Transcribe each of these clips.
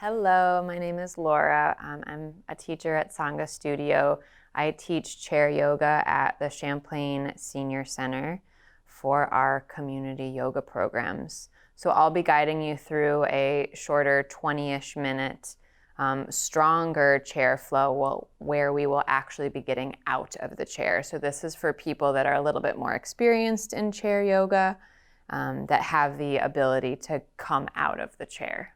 Hello, my name is Laura. I'm a teacher at Sangha Studio. I teach chair yoga at the Champlain Senior Center for our community yoga programs. So I'll be guiding you through a shorter 20-ish minute stronger chair flow where we will actually be getting out of the chair. So this is for people that are a little bit more experienced in chair yoga, that have the ability to come out of the chair.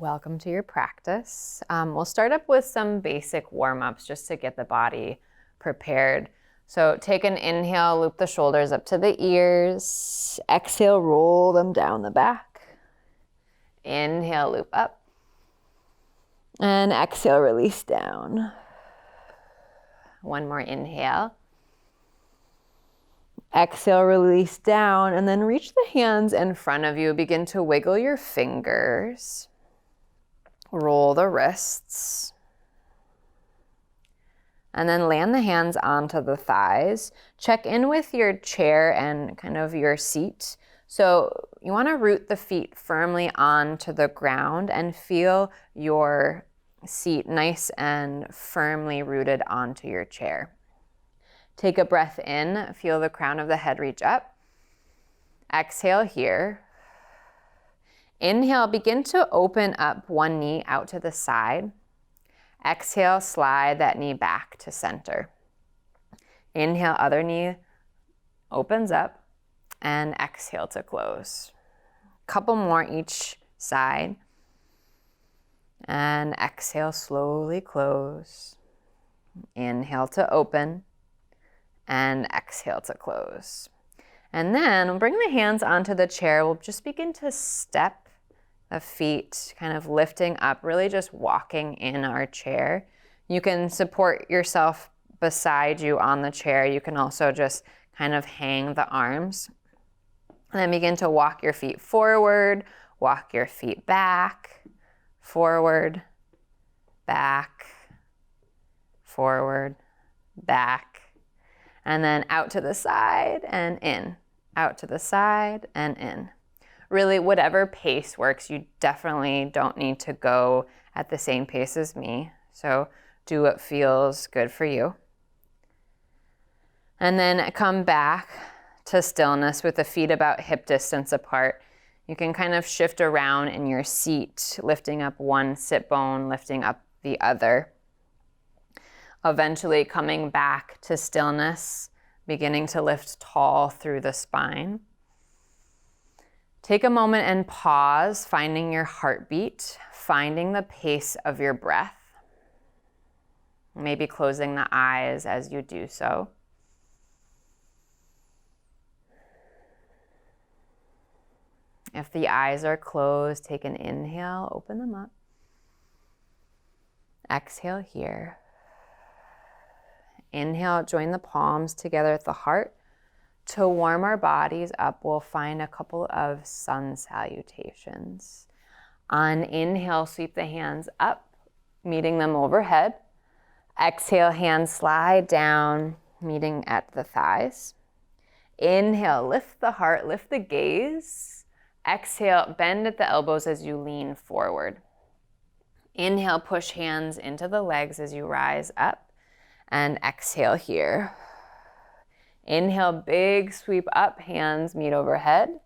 Welcome to your practice. We'll start up with some basic warm-ups just to get the body prepared. So take an inhale, loop the shoulders up to the ears. Exhale, roll them down the back. Inhale, loop up. And exhale, release down. One more inhale. Exhale, release down, and then reach the hands in front of you. Begin to wiggle your fingers. Roll the wrists. And then land the hands onto the thighs. Check in with your chair and kind of your seat. So you want to root the feet firmly onto the ground and feel your seat nice and firmly rooted onto your chair. Take a breath in, feel the crown of the head reach up. Exhale here. Inhale, begin to open up one knee out to the side. Exhale, slide that knee back to center. Inhale, other knee opens up, and exhale to close. Couple more each side. And exhale, slowly close. Inhale to open, and exhale to close. And then we'll bring the hands onto the chair. We'll just begin to step the feet, kind of lifting up, really just walking in our chair. You can support yourself beside you on the chair. You can also just kind of hang the arms. And then begin to walk your feet forward, walk your feet back, forward, back, forward, back. And then out to the side and in, out to the side and in. Really, whatever pace works. You definitely don't need to go at the same pace as me. So do what feels good for you. And then come back to stillness with the feet about hip distance apart. You can kind of shift around in your seat, lifting up one sit bone, lifting up the other. Eventually coming back to stillness, beginning to lift tall through the spine. Take a moment and pause, finding your heartbeat, finding the pace of your breath. Maybe closing the eyes as you do so. If the eyes are closed, take an inhale, open them up. Exhale here. Inhale, join the palms together at the heart. To warm our bodies up, we'll find a couple of sun salutations. On inhale, sweep the hands up, meeting them overhead. Exhale, hands slide down, meeting at the thighs. Inhale, lift the heart, lift the gaze. Exhale, bend at the elbows as you lean forward. Inhale, push hands into the legs as you rise up. And exhale here. Inhale, big sweep up, hands meet overhead.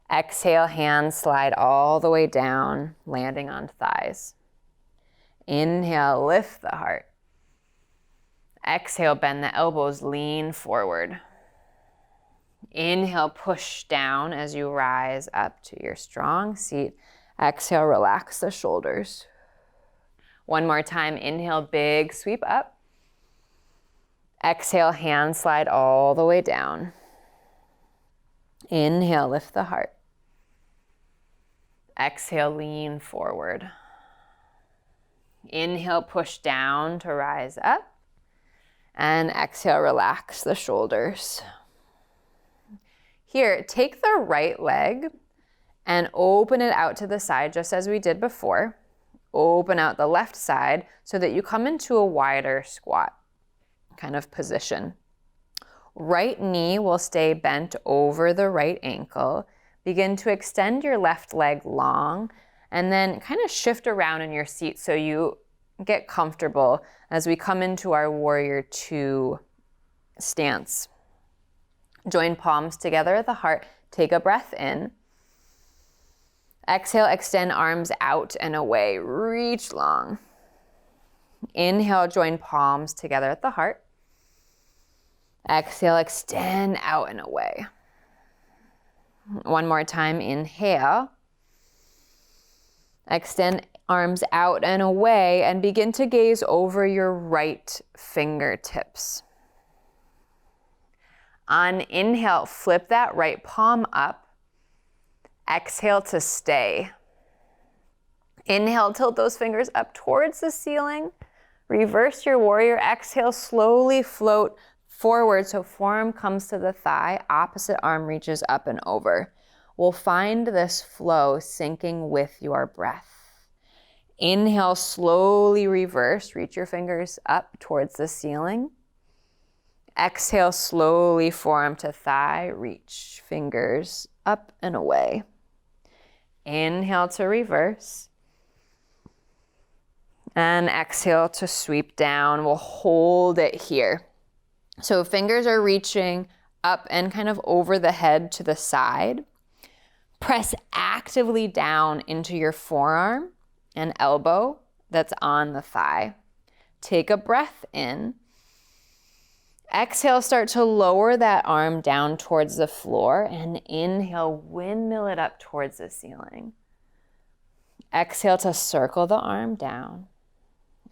Exhale, hands slide all the way down, landing on thighs. Inhale, lift the heart. Exhale, bend the elbows, lean forward. Inhale, push down as you rise up to your strong seat. Exhale, relax the shoulders. One more time, inhale, big sweep up. Exhale, hands slide all the way down. Inhale, lift the heart. Exhale, lean forward. Inhale, push down to rise up. And exhale, relax the shoulders. Here, take the right leg and open it out to the side just as we did before. Open out the left side so that you come into a wider squat kind of position. Right knee will stay bent over the right ankle. Begin to extend your left leg long And then kind of shift around in your seat so you get comfortable as we come into our warrior two stance. Join palms together at the heart. Take a breath in. Exhale, extend arms out and away. Reach long. Inhale, join palms together at the heart. Exhale, extend out and away. One more time, inhale. Extend arms out and away and begin to gaze over your right fingertips. On inhale, flip that right palm up. Exhale to stay. Inhale, tilt those fingers up towards the ceiling. Reverse your warrior. Exhale, slowly float forward so forearm comes to the thigh, opposite arm reaches up and over. We'll find this flow syncing with your breath. Inhale, slowly reverse, reach your fingers up towards the ceiling. Exhale, slowly forearm to thigh, reach fingers up and away. Inhale to reverse. And exhale to sweep down. We'll hold it here. So fingers are reaching up and kind of over the head to the side. Press actively down into your forearm and elbow that's on the thigh. Take a breath in. Exhale, start to lower that arm down towards the floor, and inhale, windmill it up towards the ceiling. Exhale to circle the arm down,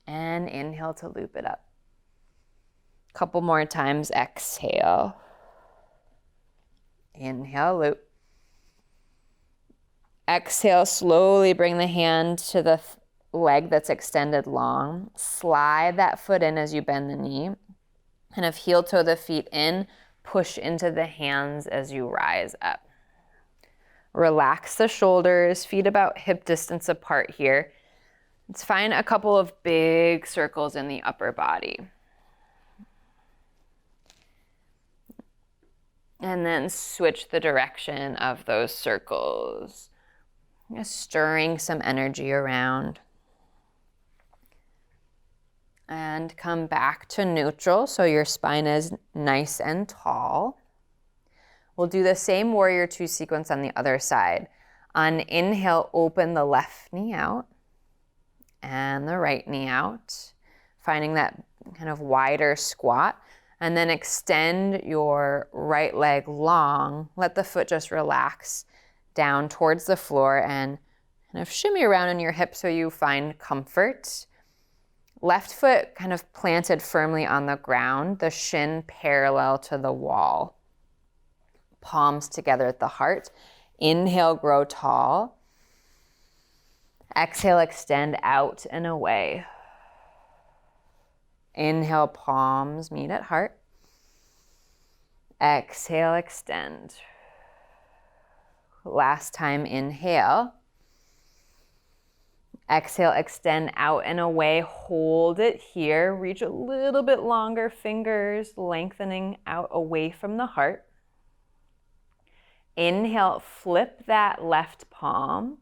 and inhale to loop it up. Couple more times, exhale. Inhale, loop. Exhale, slowly bring the hand to the leg that's extended long. Slide that foot in as you bend the knee. Kind of heel toe the feet in, push into the hands as you rise up. Relax the shoulders, feet about hip distance apart here. Let's find a couple of big circles in the upper body. And then switch the direction of those circles. Just stirring some energy around. And come back to neutral so your spine is nice and tall. We'll do the same warrior two sequence on the other side. On inhale, open the left knee out and the right knee out, finding that kind of wider squat. And then extend your right leg long. Let the foot just relax down towards the floor and kind of shimmy around in your hips so you find comfort. Left foot kind of planted firmly on the ground, the shin parallel to the wall. Palms together at the heart. Inhale, grow tall. Exhale, extend out and away. Inhale, palms meet at heart. Exhale, extend. Last time, inhale. Exhale, extend out and away. Hold it here. Reach a little bit longer, fingers lengthening out away from the heart. Inhale, flip that left palm,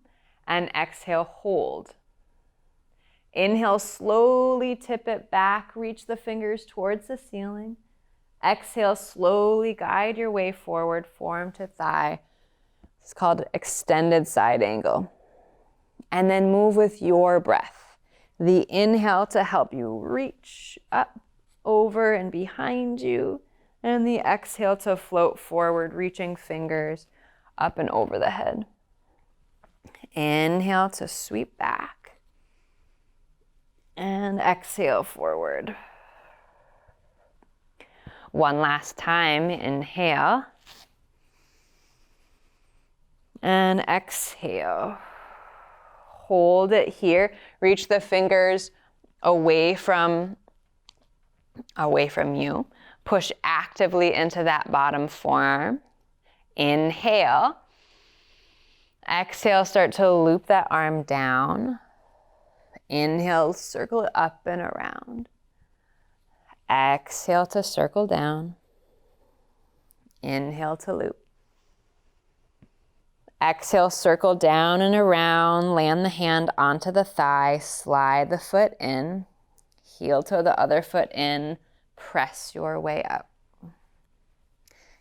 and exhale, hold. Inhale, slowly tip it back, reach the fingers towards the ceiling. Exhale, slowly guide your way forward, forearm to thigh. It's called extended side angle. And then move with your breath. The inhale to help you reach up, over, and behind you. And the exhale to float forward, reaching fingers up and over the head. Inhale to sweep back. And exhale forward. One last time, inhale. And exhale. Hold it here. Reach the fingers away from you. Push actively into that bottom forearm. Inhale. Exhale, start to loop that arm down. Inhale, circle it up and around. Exhale to circle down. Inhale to loop. Exhale, circle down and around, land the hand onto the thigh, slide the foot in, heel toe the other foot in, press your way up.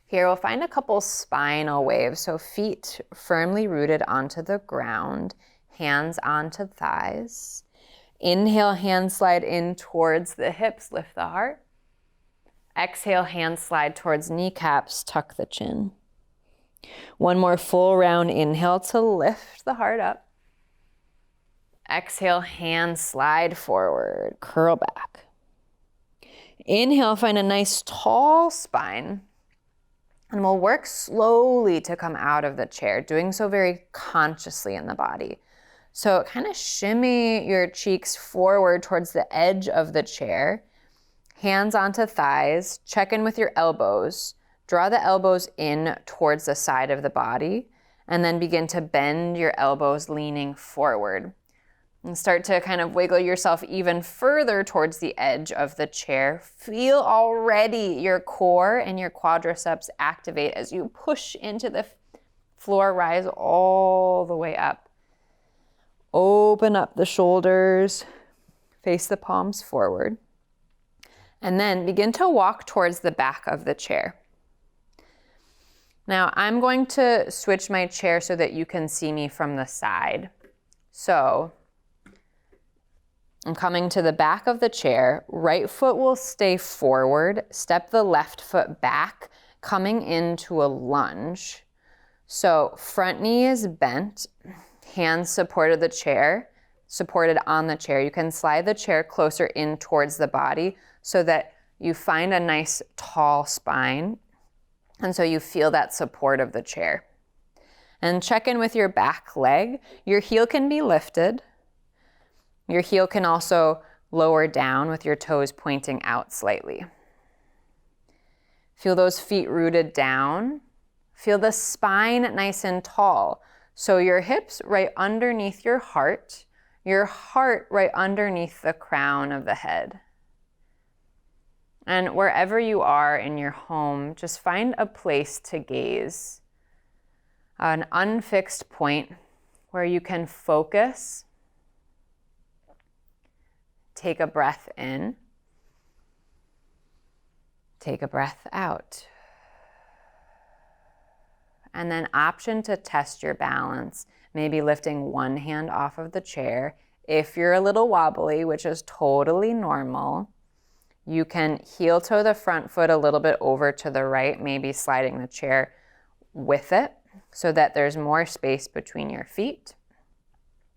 Here we'll find a couple spinal waves, so feet firmly rooted onto the ground, hands onto thighs. Inhale, hand slide in towards the hips, lift the heart. Exhale, hand slide towards kneecaps, tuck the chin. One more full round inhale to lift the heart up. Exhale, hand slide forward, curl back. Inhale, find a nice tall spine. And we'll work slowly to come out of the chair, doing so very consciously in the body. So kind of shimmy your cheeks forward towards the edge of the chair. Hands onto thighs, check in with your elbows. Draw the elbows in towards the side of the body, and then begin to bend your elbows leaning forward. And start to kind of wiggle yourself even further towards the edge of the chair. Feel already your core and your quadriceps activate as you push into the floor, rise all the way up. Open up the shoulders, face the palms forward, and then begin to walk towards the back of the chair. Now I'm going to switch my chair so that you can see me from the side. So I'm coming to the back of the chair, right foot will stay forward, step the left foot back, coming into a lunge. So front knee is bent, hands supported on the chair. You can slide the chair closer in towards the body so that you find a nice tall spine. And so you feel that support of the chair. And check in with your back leg. Your heel can be lifted. Your heel can also lower down with your toes pointing out slightly. Feel those feet rooted down. Feel the spine nice and tall. So your hips right underneath your heart right underneath the crown of the head. And wherever you are in your home, just find a place to gaze, an unfixed point where you can focus. Take a breath in. Take a breath out. And then option to test your balance, maybe lifting one hand off of the chair. If you're a little wobbly, which is totally normal, you can heel toe the front foot a little bit over to the right, maybe sliding the chair with it so that there's more space between your feet.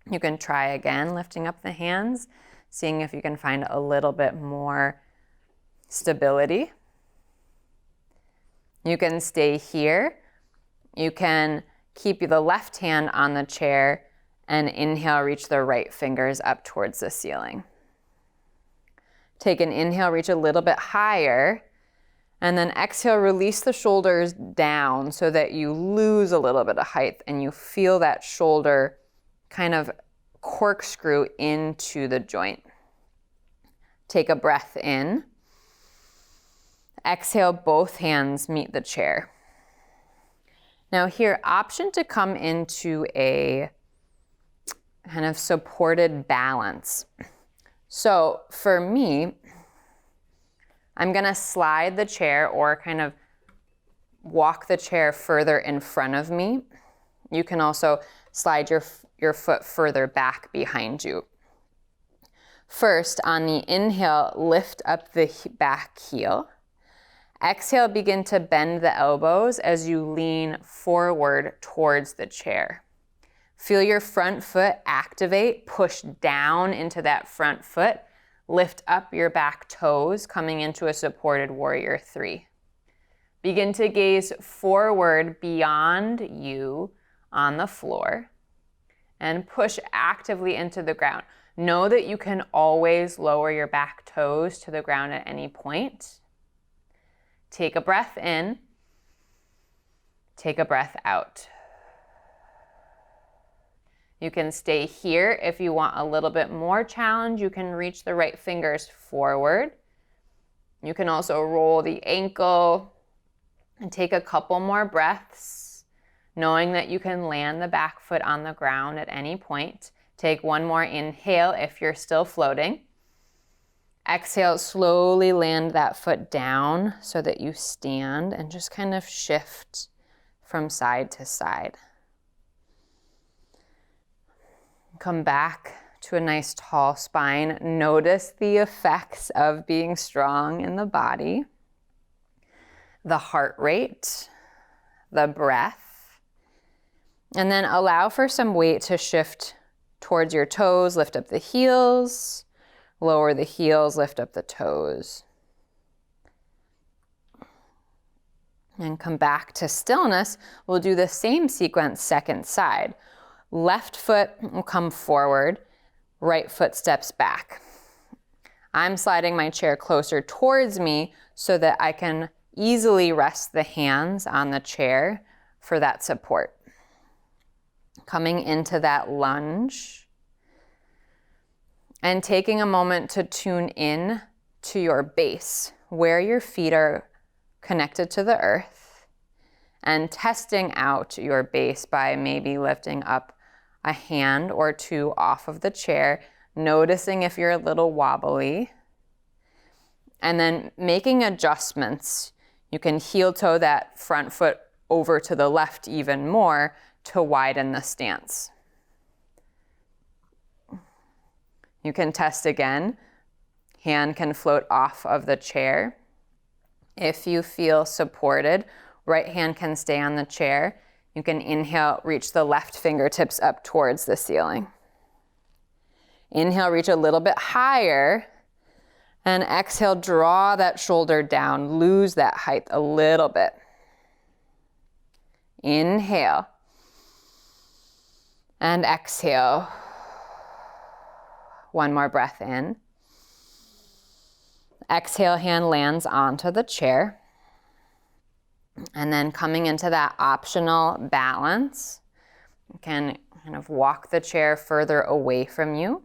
You can try again, lifting up the hands, seeing if you can find a little bit more stability. You can stay here. You can keep the left hand on the chair and inhale, reach the right fingers up towards the ceiling. Take an inhale, reach a little bit higher, and then exhale, release the shoulders down so that you lose a little bit of height and you feel that shoulder kind of corkscrew into the joint. Take a breath in. Exhale, both hands meet the chair. Now here, option to come into a kind of supported balance. So for me, I'm gonna slide the chair or kind of walk the chair further in front of me. You can also slide your foot further back behind you. First, on the inhale, lift up the back heel. Exhale, begin to bend the elbows as you lean forward towards the chair. Feel your front foot activate, push down into that front foot, lift up your back toes, coming into a supported warrior 3. Begin to gaze forward beyond you on the floor and push actively into the ground. Know that you can always lower your back toes to the ground at any point. Take a breath in, take a breath out. You can stay here. If you want a little bit more challenge, you can reach the right fingers forward. You can also roll the ankle and take a couple more breaths. knowing that you can land the back foot on the ground at any point. Take one more inhale if you're still floating. Exhale, slowly land that foot down so that you stand and just kind of shift from side to side. Come back to a nice tall spine. Notice the effects of being strong in the body, the heart rate, the breath, and then allow for some weight to shift towards your toes. Lift up the heels, lower the heels, lift up the toes. And come back to stillness. We'll do the same sequence second side. Left foot will come forward, right foot steps back. I'm sliding my chair closer towards me so that I can easily rest the hands on the chair for that support. Coming into that lunge and taking a moment to tune in to your base, where your feet are connected to the earth, and testing out your base by maybe lifting up a hand or two off of the chair, noticing if you're a little wobbly, and then making adjustments. You can heel toe that front foot over to the left even more to widen the stance. You can test again. Hand can float off of the chair. If you feel supported, right hand can stay on the chair. You can inhale, reach the left fingertips up towards the ceiling. Inhale, reach a little bit higher. And exhale, draw that shoulder down, lose that height a little bit. Inhale. And exhale. One more breath in. Exhale, hand lands onto the chair. And then coming into that optional balance, you can kind of walk the chair further away from you.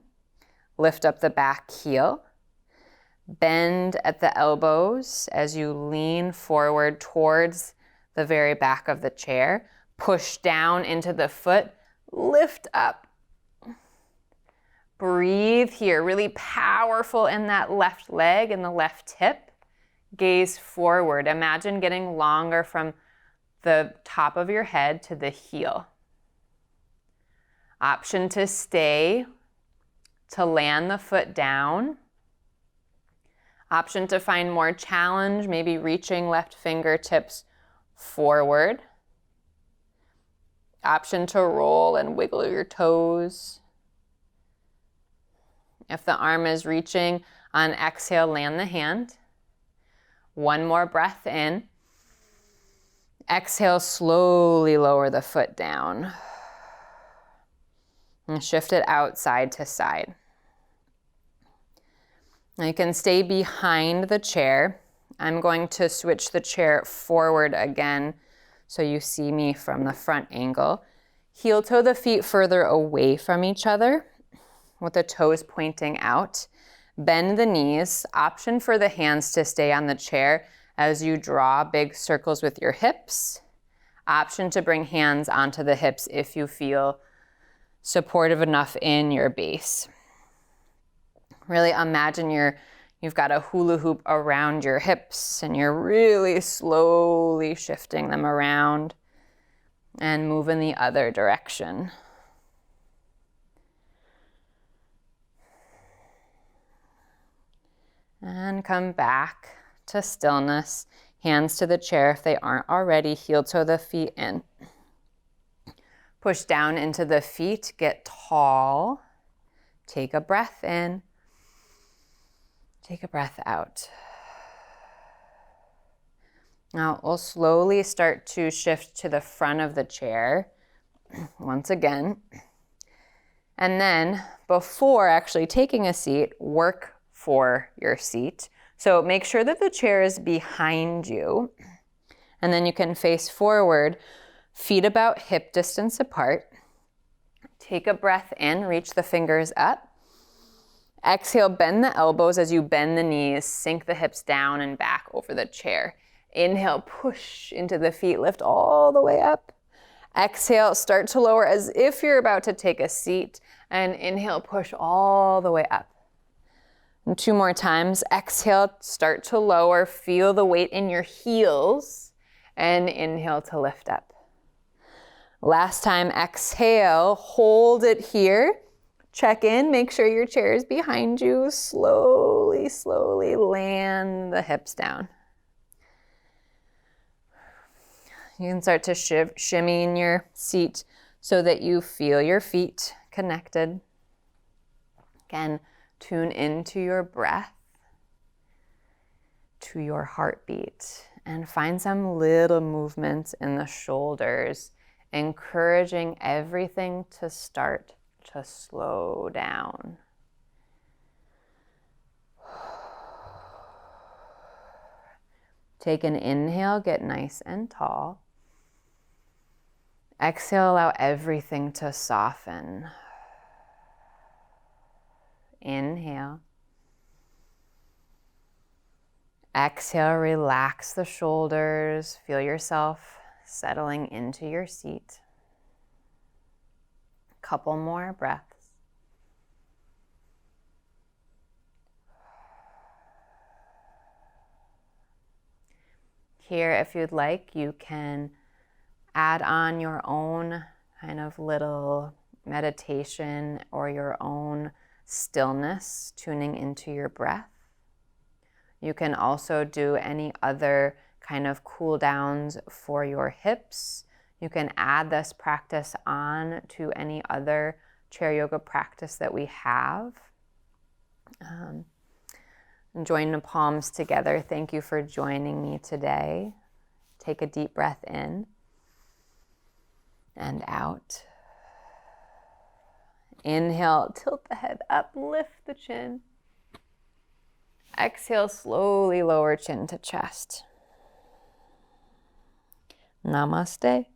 Lift up the back heel. Bend at the elbows as you lean forward towards the very back of the chair. Push down into the foot. Lift up. Breathe here. Really powerful in that left leg and the left hip. Gaze forward. Imagine getting longer from the top of your head to the heel. Option to stay, to land the foot down. Option to find more challenge, maybe reaching left fingertips forward. Option to roll and wiggle your toes. If the arm is reaching, on exhale, land the hand. One more breath in. Exhale, slowly lower the foot down. And shift it out side to side. Now you can stay behind the chair. I'm going to switch the chair forward again so you see me from the front angle. Heel toe the feet further away from each other with the toes pointing out. Bend the knees. Option for the hands to stay on the chair as you draw big circles with your hips. Option to bring hands onto the hips if you feel supportive enough in your base. Really imagine you've got a hula hoop around your hips and you're really slowly shifting them around and move in the other direction. And come back to stillness. Hands to the chair if they aren't already. Heel toe the feet in. Push down into the feet. Get tall. Take a breath in. Take a breath out. Now we'll slowly start to shift to the front of the chair once again. And then before actually taking a seat, work for your seat. So make sure that the chair is behind you. And then you can face forward, feet about hip distance apart. Take a breath in, reach the fingers up. Exhale, bend the elbows as you bend the knees, sink the hips down and back over the chair. Inhale, push into the feet, lift all the way up. Exhale, start to lower as if you're about to take a seat. And inhale, push all the way up. And 2 more times. Exhale, start to lower. Feel the weight in your heels. And inhale to lift up. Last time, exhale, hold it here. Check in, make sure your chair is behind you. Slowly, slowly land the hips down. You can start to shimmy in your seat so that you feel your feet connected. Again, tune into your breath, to your heartbeat, and find some little movements in the shoulders, encouraging everything to start to slow down. Take an inhale, get nice and tall. Exhale, allow everything to soften. Inhale. Exhale, relax the shoulders. Feel yourself settling into your seat. Couple more breaths. Here, if you'd like, you can add on your own kind of little meditation or your own stillness, tuning into your breath. You can also do any other kind of cool downs for your hips. You can add this practice on to any other chair yoga practice that we have. Join the palms together. Thank you for joining me today. Take a deep breath in and out. Inhale, tilt the head up, lift the chin. Exhale, slowly lower chin to chest. Namaste.